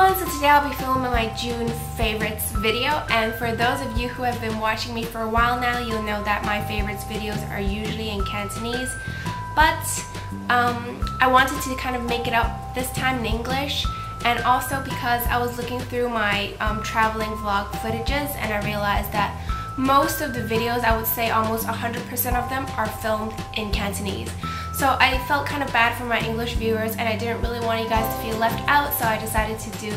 everyone, so today I'll be filming my June favorites video, and for those of you who have been watching me for a while now, you'll know that my favorites videos are usually in Cantonese, but I wanted to kind of make it up this time in English, and also because I was looking through my traveling vlog footages and I realized that most of the videos, I would say almost 100% of them, are filmed in Cantonese. So I felt kind of bad for my English viewers and I didn't really want you guys to feel left out, so I decided to do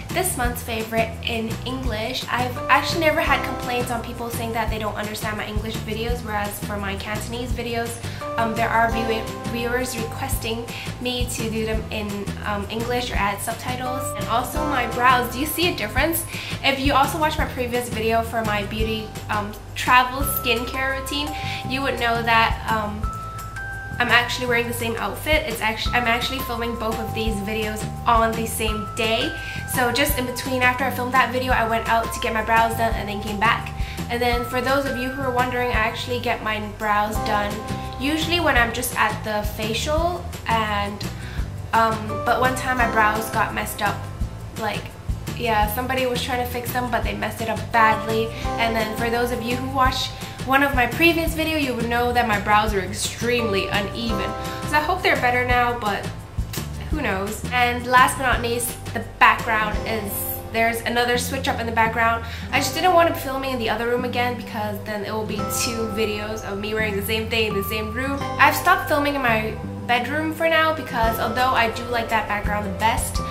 this month's favorite in English. I've actually never had complaints on people saying that they don't understand my English videos, whereas for my Cantonese videos, there are viewers requesting me to do them in English or add subtitles. And also my brows, do you see a difference? If you also watched my previous video for my beauty travel skincare routine, you would know that I'm actually wearing the same outfit. I'm actually filming both of these videos on the same day. So just in between, after I filmed that video, I went out to get my brows done and then came back. And then for those of you who are wondering, I actually get my brows done usually when I'm just at the facial, and but one time my brows got messed up. Like, yeah, somebody was trying to fix them but they messed it up badly. And then for those of you who watched one of my previous video, you would know that my brows are extremely uneven. So I hope they're better now, but who knows. And last but not least, the background is, there's another switch up in the background. I just didn't want to be filming in the other room again because then it will be 2 videos of me wearing the same thing in the same room. I've stopped filming in my bedroom for now because although I do like that background the best,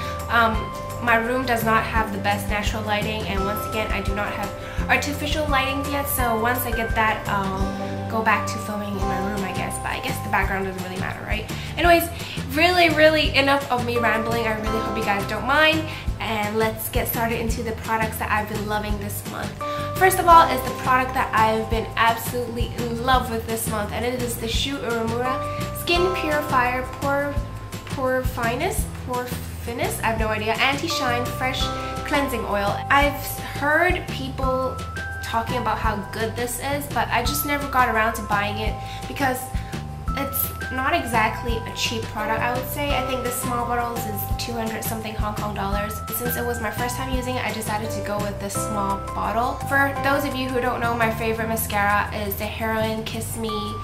my room does not have the best natural lighting, and once again I do not have artificial lighting yet, so once I get that I'll go back to filming in my room, I guess. But I guess the background doesn't really matter, right? Anyways, really enough of me rambling. I really hope you guys don't mind, and let's get started into the products that I've been loving this month. First of all is the product that I've been absolutely in love with this month, and it is the uemura Skin Purifier POREfinist, I have no idea, Anti-Shine Fresh Cleansing Oil. I've heard people talking about how good this is, but I just never got around to buying it because it's not exactly a cheap product, I would say. I think the small bottles is 200 something Hong Kong dollars. Since it was my first time using it, I decided to go with the small bottle. For those of you who don't know, my favorite mascara is the Heroin Kiss Me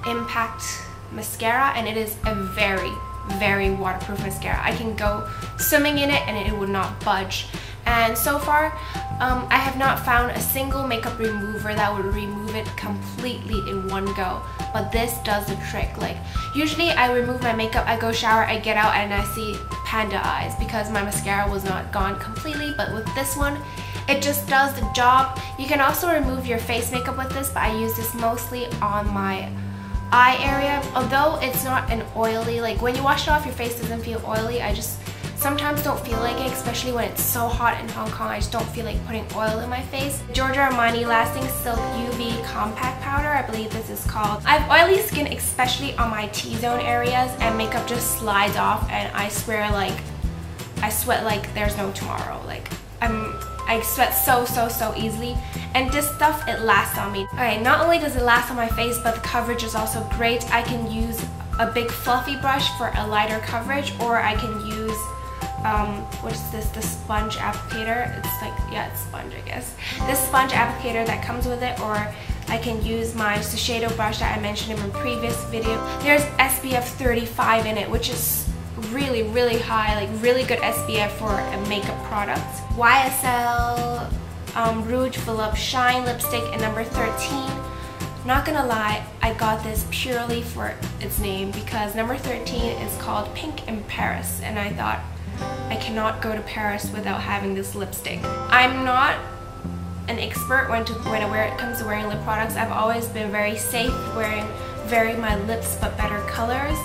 Impact Mascara, and it is a very waterproof mascara. I can go swimming in it and it would not budge. And so far, I have not found a single makeup remover that would remove it completely in one go. But this does the trick. Like, usually I remove my makeup, I go shower, I get out, and I see panda eyes because my mascara was not gone completely. But with this one, it just does the job. You can also remove your face makeup with this, but I use this mostly on my eye area. Although it's not an oily, like when you wash it off, your face doesn't feel oily. I just sometimes don't feel like it, especially when it's so hot in Hong Kong. I just don't feel like putting oil in my face. GIORGIO Armani Lasting Silk UV Compact Powder, I believe this is called. I have oily skin, especially on my T-zone areas, and makeup just slides off, and I swear, like, I sweat like there's no tomorrow. Like, I sweat so easily, and this stuff, it lasts on me. Okay, not only does it last on my face, but the coverage is also great. I can use a big fluffy brush for a lighter coverage, or I can use what is this, the sponge applicator. It's like, yeah, it's sponge, I guess. This sponge applicator that comes with it, or I can use my Shiseido brush that I mentioned in my previous video. There's SPF 35 in it, which is really high, like really good SPF for a makeup product. YSL Rouge Volupte Shine Lipstick in number 13. Not gonna lie, I got this purely for its name because number 13 is called Pink in Paris, and I thought, I cannot go to Paris without having this lipstick. I'm not an expert when it comes to wearing lip products. I've always been very safe wearing vary my lips but better colors.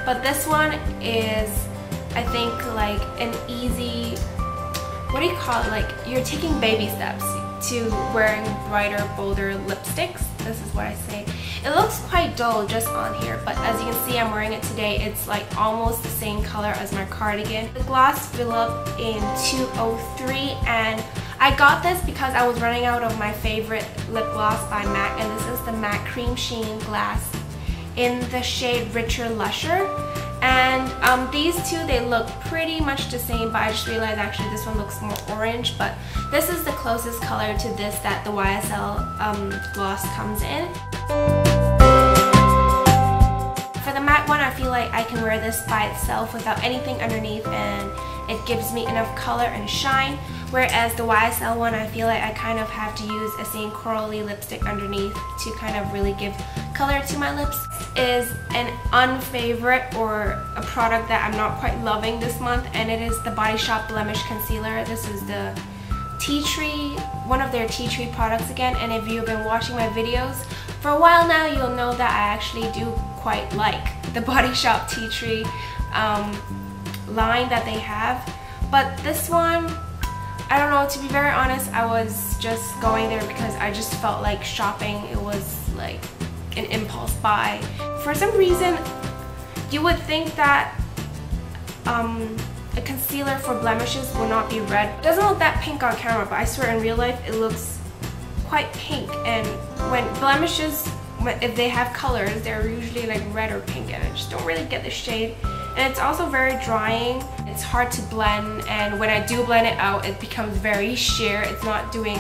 But this one is, I think, like an easy, what do you call it? Like, you're taking baby steps to wearing brighter, bolder lipsticks. This is what I say. It looks quite dull just on here, but as you can see, I'm wearing it today. It's like almost the same color as my cardigan. The gloss fill up in 203, and I got this because I was running out of my favorite lip gloss by MAC, and this is the MAC Cremesheen Glass in the shade Richer Lusher. And these two, they look pretty much the same, but I just realized actually this one looks more orange, but this is the closest color to this that the YSL gloss comes in. For the matte one, I feel like I can wear this by itself without anything underneath, and it gives me enough color and shine. Whereas the YSL one, I feel like I kind of have to use a same corally lipstick underneath to kind of really give color to my lips. Is an unfavorite, or a product that I'm not quite loving this month, and it is the Body Shop Blemish Concealer. This is the Tea Tree, one of their Tea Tree products again, and if you've been watching my videos for a while now, you'll know that I actually do quite like the Body Shop Tea Tree line that they have. But this one, I don't know, to be very honest, I was just going there because I just felt like shopping. It was like an impulse buy. For some reason, you would think that a concealer for blemishes will not be red. It doesn't look that pink on camera, but I swear in real life it looks quite pink. And when blemishes, if they have colors, they're usually like red or pink, and I just don't really get the shade. And it's also very drying. It's hard to blend, and when I do blend it out, it becomes very sheer. It's not doing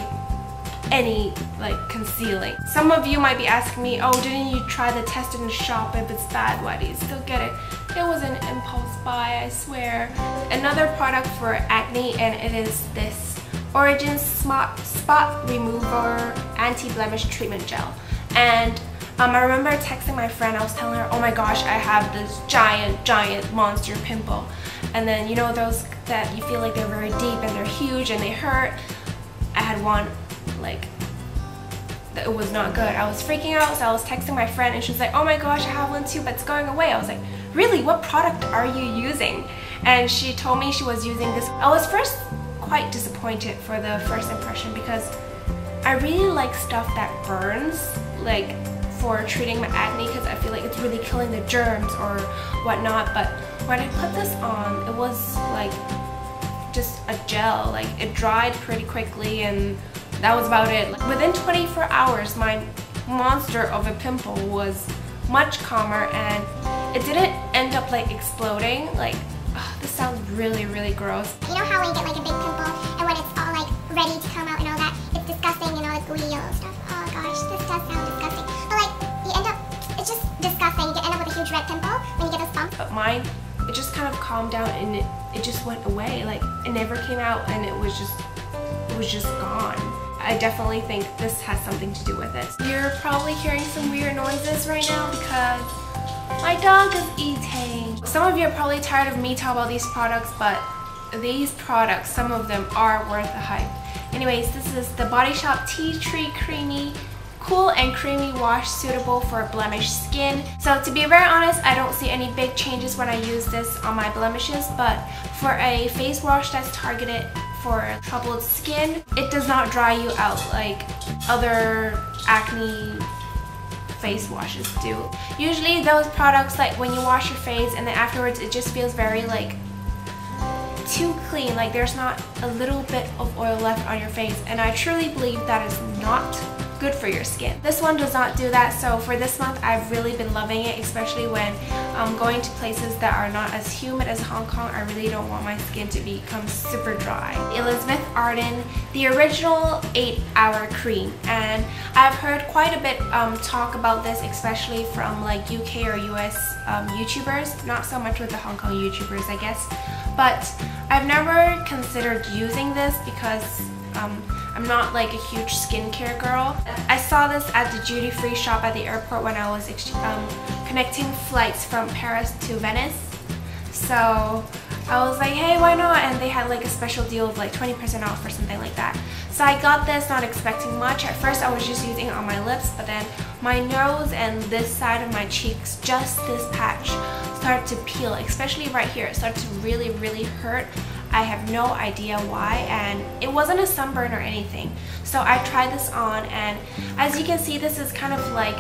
any like concealing. Some of you might be asking me, oh, didn't you try to test it and shop? If it's bad, why do you still get it? It was an impulse buy, I swear. Another product for acne, and it is this Origins Spot Remover Anti-Blemish Treatment Gel. And I remember texting my friend, I was telling her, oh my gosh, I have this giant monster pimple. And then, you know, those that you feel like they're very deep and they're huge and they hurt. I had one, like, it was not good. I was freaking out, so I was texting my friend and she was like, oh my gosh, I have one too, but it's going away. I was like, really? What product are you using? And she told me she was using this. I was first quite disappointed for the first impression because I really like stuff that burns, like for treating my acne, because I feel like it's really killing the germs or whatnot. But when I put this on, it was like just a gel. Like, it dried pretty quickly and that was about it. Like, within 24 hours, my monster of a pimple was much calmer, and it didn't end up like exploding. Like, this sounds really gross. You know how when you get like a big pimple and when it's all like ready to come out and all that, it's disgusting and all this gooey yellow stuff. Oh gosh, this does sound disgusting. But like, you end up, it's just disgusting. You end up with a huge red pimple when you get those bumps. But mine, it just kind of calmed down and it just went away. Like, it never came out, and it was just gone. I definitely think this has something to do with it. You're probably hearing some weird noises right now because my dog is eating. Some of you are probably tired of me talking about these products, but these products, some of them are worth the hype. Anyways, this is the Body Shop Tea Tree Creamy Cool and Creamy Wash, suitable for blemished skin. So to be very honest, I don't see any big changes when I use this on my blemishes, but for a face wash that's targeted for troubled skin, it does not dry you out like other acne face washes do. Usually those products, like when you wash your face and then afterwards it just feels very like too clean, like there's not a little bit of oil left on your face, and I truly believe that is not good for your skin. This one does not do that, so for this month I've really been loving it, especially when going to places that are not as humid as Hong Kong. I really don't want my skin to become super dry. Elizabeth Arden, the original 8-hour cream, and I've heard quite a bit talk about this, especially from like UK or US YouTubers, not so much with the Hong Kong YouTubers I guess, but I've never considered using this because I'm not like a huge skincare girl. I saw this at the duty-free shop at the airport when I was connecting flights from Paris to Venice. So I was like, hey, why not? And they had like a special deal of like 20% off or something like that. So I got this not expecting much. At first I was just using it on my lips, but then my nose and this side of my cheeks, just this patch, started to peel, especially right here. It started to really hurt. I have no idea why, and it wasn't a sunburn or anything. So I tried this on, and as you can see, this is kind of like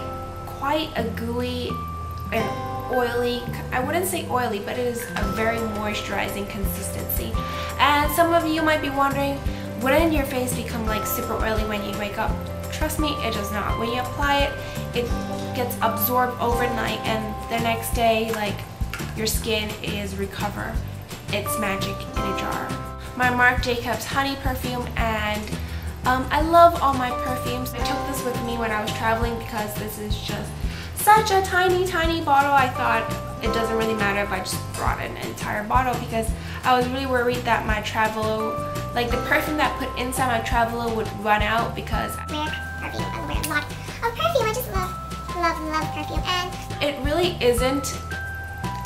quite a gooey and oily, I wouldn't say oily, but it is a very moisturizing consistency. And some of you might be wondering, wouldn't your face become like super oily when you wake up? Trust me, it does not. When you apply it, it gets absorbed overnight, and the next day, like, your skin is recover its magic in a jar. My Marc Jacobs Honey perfume, and I love all my perfumes. I took this with me when I was traveling because this is just such a tiny bottle. I thought it doesn't really matter if I just brought an entire bottle because I was really worried that my Travelo, like the perfume that I put inside my Travelo would run out because I wear perfume. I wear a lot of perfume. I just love perfume. And it really isn't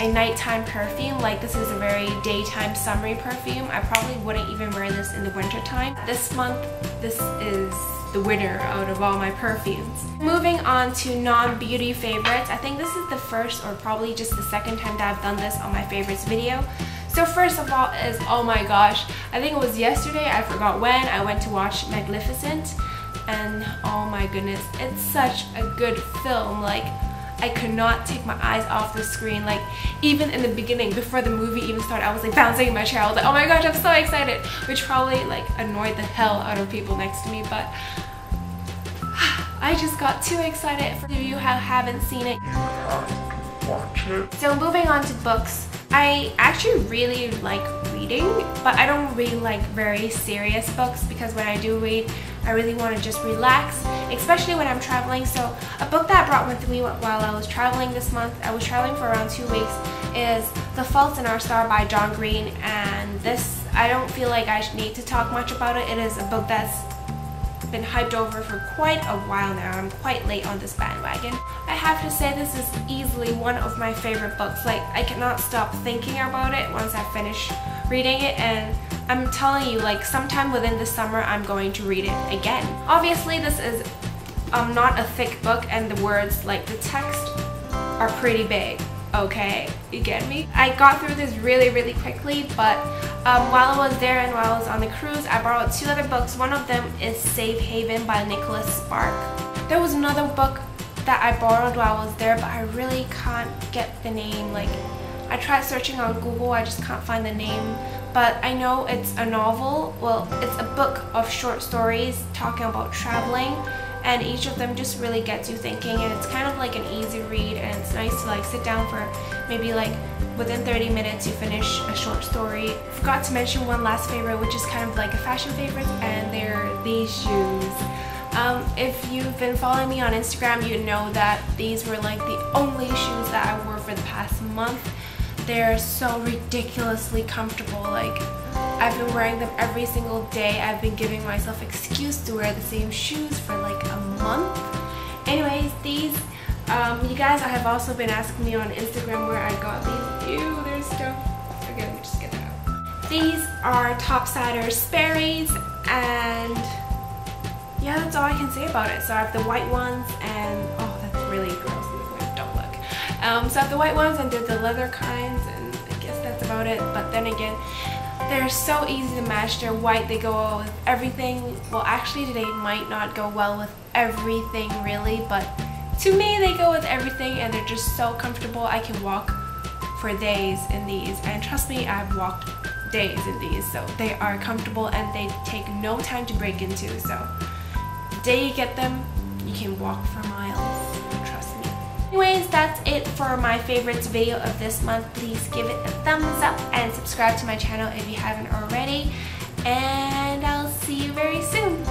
a nighttime perfume. Like, this is a very daytime summery perfume. I probably wouldn't even wear this in the winter time. This month, this is the winner out of all my perfumes. Moving on to non-beauty favorites. I think this is the first or probably just the second time that I've done this on my favorites video. So first of all is, oh my gosh, I think it was yesterday, I forgot when, I went to watch Maleficent, and oh my goodness, it's such a good film. Like, I could not take my eyes off the screen. Like, even in the beginning, before the movie even started, I was like bouncing in my chair. I was like, oh my gosh, I'm so excited, which probably like annoyed the hell out of people next to me, but I just got too excited. For those of you who haven't seen it, watch it. So moving on to books, I actually really like reading, but I don't really like very serious books because when I do read, I really want to just relax, especially when I'm traveling. So a book that I brought with me while I was traveling this month, I was traveling for around 2 weeks, is The Fault in Our Star by John Green. And this, I don't feel like I need to talk much about it. It is a book that's been hyped over for quite a while now. I'm quite late on this bandwagon. I have to say this is easily one of my favorite books. Like, I cannot stop thinking about it once I finish reading it, and I'm telling you, like, sometime within the summer I'm going to read it again. Obviously this is not a thick book, and the words, like the text, are pretty big. Okay, you get me? I got through this really quickly, but while I was there and while I was on the cruise, I borrowed 2 other books. One of them is Safe Haven by Nicholas Spark. There was another book that I borrowed while I was there, but I really can't get the name. Like, I tried searching on Google, I just can't find the name, but I know it's a novel. Well, it's a book of short stories talking about traveling, and each of them just really gets you thinking, and it's kind of like an easy read, and it's nice to like sit down for maybe like within 30 minutes you finish a short story. Forgot to mention one last favorite, which is kind of like a fashion favorite, and they're these shoes. If you've been following me on Instagram, you know that these were like the only shoes that I wore for the past month. They're so ridiculously comfortable. Like, I've been wearing them every single day. I've been giving myself excuse to wear the same shoes for like a month. Anyways, these, you guys have also been asking me on Instagram where I got these. Ew, they're so... Okay, let me just get that out. These are Topsider Sperry's, and yeah, that's all I can say about it. So I have the white ones, and oh, that's really gross. Don't look. So I have the white ones, and they're the leather kinds, and I guess that's about it. But then again, they're so easy to match. They're white, they go well with everything. Well, actually they might not go well with everything really, but to me they go with everything, and they're just so comfortable. I can walk for days in these, and trust me, I've walked days in these. So they are comfortable, and they take no time to break into. So the day you get them, you can walk for miles, trust me. Anyways, that's it for my favorites video of this month. Please give it a thumbs up and subscribe to my channel if you haven't already, and I'll see you very soon.